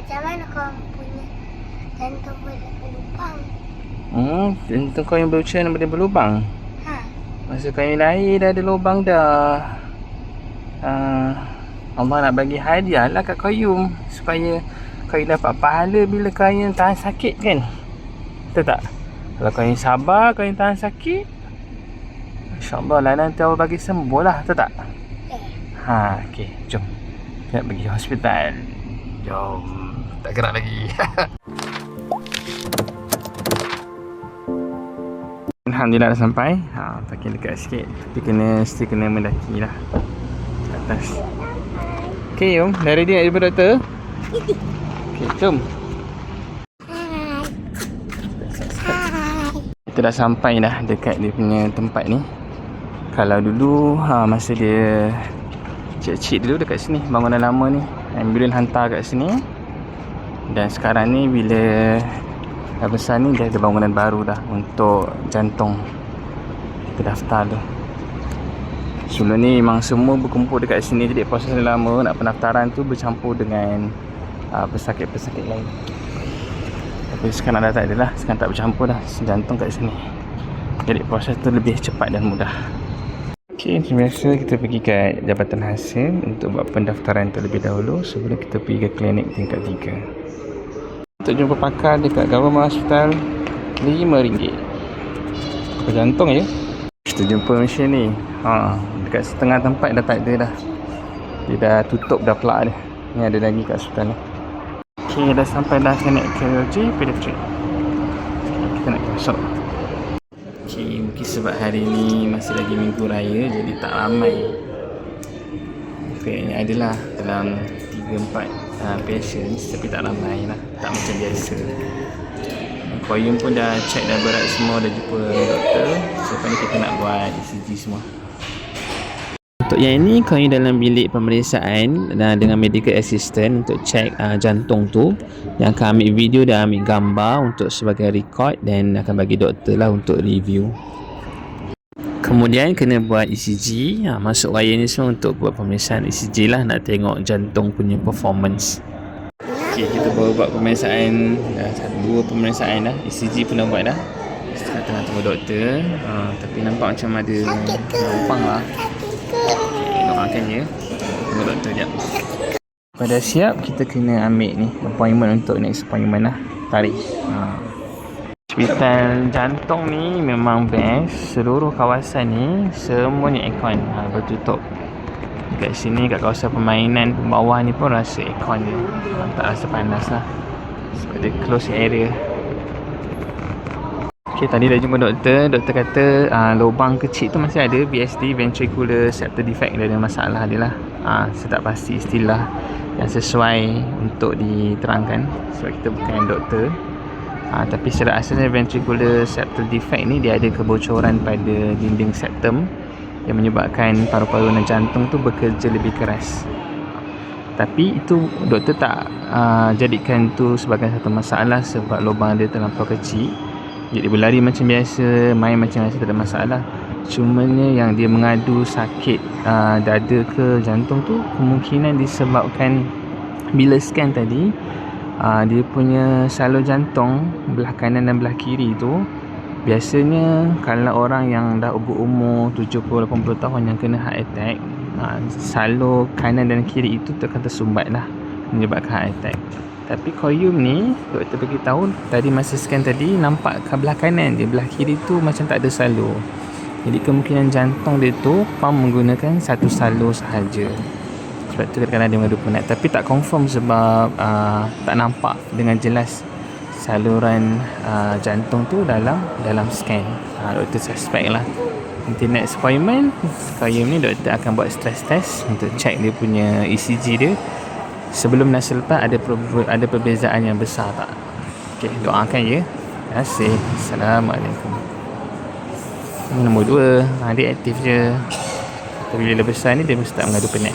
Macam mana kau punya jantung boleh berlubang? Jantung kau yang macam mana boleh berlubang? Ha. Masa kau yang lahir dah ada lubang dah. Allah nak bagi hadiah lah kat Qayyum supaya Qayyum dapat pahala bila Qayyum tahan sakit kan. Betul tak? Kalau Qayyum sabar, Qayyum tahan sakit, InsyaAllah lah nanti Allah bagi sembuh lah. Betul tak? Okey, jom kita pergi hospital. Jom. Tak gerak lagi. Alhamdulillah dah sampai. Makin dekat sikit. Tapi mesti kena mendaki lah ke atas. Okay, jom. Dah ready nak jumpa doktor? Okay, jom. Kita dah sampai dah dekat dia punya tempat ni. Kalau dulu masa dia cik-cik dulu dekat sini, bangunan lama ni, ambulans hantar kat sini. Dan sekarang ni bila dah besar ni, dia ada bangunan baru dah untuk jantung. Kita daftar tu. Sebelum ni memang semua berkumpul dekat sini. Jadi proses lama nak pendaftaran tu bercampur dengan pesakit-pesakit lain. Tapi sekarang dah tak ada lah. Sekarang tak bercampur dah jantung kat sini. Jadi proses tu lebih cepat dan mudah. Ok, macam biasa kita pergi ke Jabatan Hasil untuk buat pendaftaran terlebih dahulu sebelum kita pergi ke klinik tingkat 3. Untuk jumpa pakar dekat Government Hospital RM5. Pakar jantung je. Kita jumpa mesin ni. Dekat setengah tempat dah tak ada dah. Dia dah tutup dah pelak dia. Ni ada lagi kat hospital ni. Ok, dah sampai dah klinik cardiology pediatric. Kita nak masuk. Okay, mungkin sebab hari ni masih lagi minggu raya jadi tak ramai. Kayaknya adalah dalam 3-4 patients tapi tak ramai lah. Tak macam biasa. Qayyum pun dah check dah berat semua, dah jumpa doktor. So lepas ni kita nak buat ECG semua. Untuk yang ini, Qayyum dalam bilik pemeriksaan dengan medical assistant untuk check jantung tu. Yang akan ambil video dan ambil gambar untuk sebagai record dan akan bagi doktor lah untuk review. Kemudian kena buat ECG. Masuk raya ni semua untuk buat pemeriksaan ECG lah. Nak tengok jantung punya performance. Okay, kita baru buat pemeriksaan. Dah 2 pemeriksaan dah. ECG pun dah buat dah. Sekarang tengah tunggu doktor. Tapi nampak macam ada lubang lah. Okay, doakan je. Tunggu doktor sekejap. Pada siap, kita kena ambil ni appointment untuk next appointment lah. Tarik. Hospital jantung ni memang best. Seluruh kawasan ni semuanya aircon, bertutup. Kat sini, kat kawasan permainan bawah ni pun rasa aircon je. Tak rasa panas lah sebab dia close area. Okay, tadi dah jumpa doktor. Doktor kata lubang kecil tu masih ada, VSD, ventricular septal defect, dia ada masalah dia lah. Saya tak pasti istilah yang sesuai untuk diterangkan sebab kita bukan doktor. Tapi secara asasnya ventricular septal defect ni dia ada kebocoran pada dinding septum yang menyebabkan paru-paru dan jantung tu bekerja lebih keras. Tapi itu doktor tak jadikan tu sebagai satu masalah sebab lubang dia terlampau kecil. Jadi berlari macam biasa, main macam biasa, tak ada masalah. Cumanya yang dia mengadu sakit dada ke jantung tu kemungkinan disebabkan bila scan tadi dia punya salur jantung belah kanan dan belah kiri tu, biasanya kalau orang yang dah berumur 70-80 tahun yang kena heart attack, salur kanan dan kiri itu akan tersumbat lah menyebabkan heart attack. Tapi Qayyum ni doktor beritahu tadi masa scan tadi nampak belah kanan dia, belah kiri tu macam tak ada salur. Jadi kemungkinan jantung dia tu pump menggunakan satu salur sahaja. Sebab tu kadang-kadang dia mengadu penat. Tapi tak confirm sebab tak nampak dengan jelas saluran jantung tu dalam scan. Doktor suspect lah. Nanti next appointment Qayyum ni doktor akan buat stress test untuk check dia punya ECG dia. Sebelum dan selepas ada perbezaan yang besar tak? Okey, doakan ya. Terima kasih. Assalamualaikum. Nombor 2, dia aktif je. Tapi bila besar ni dia mesti tak mengadu penat.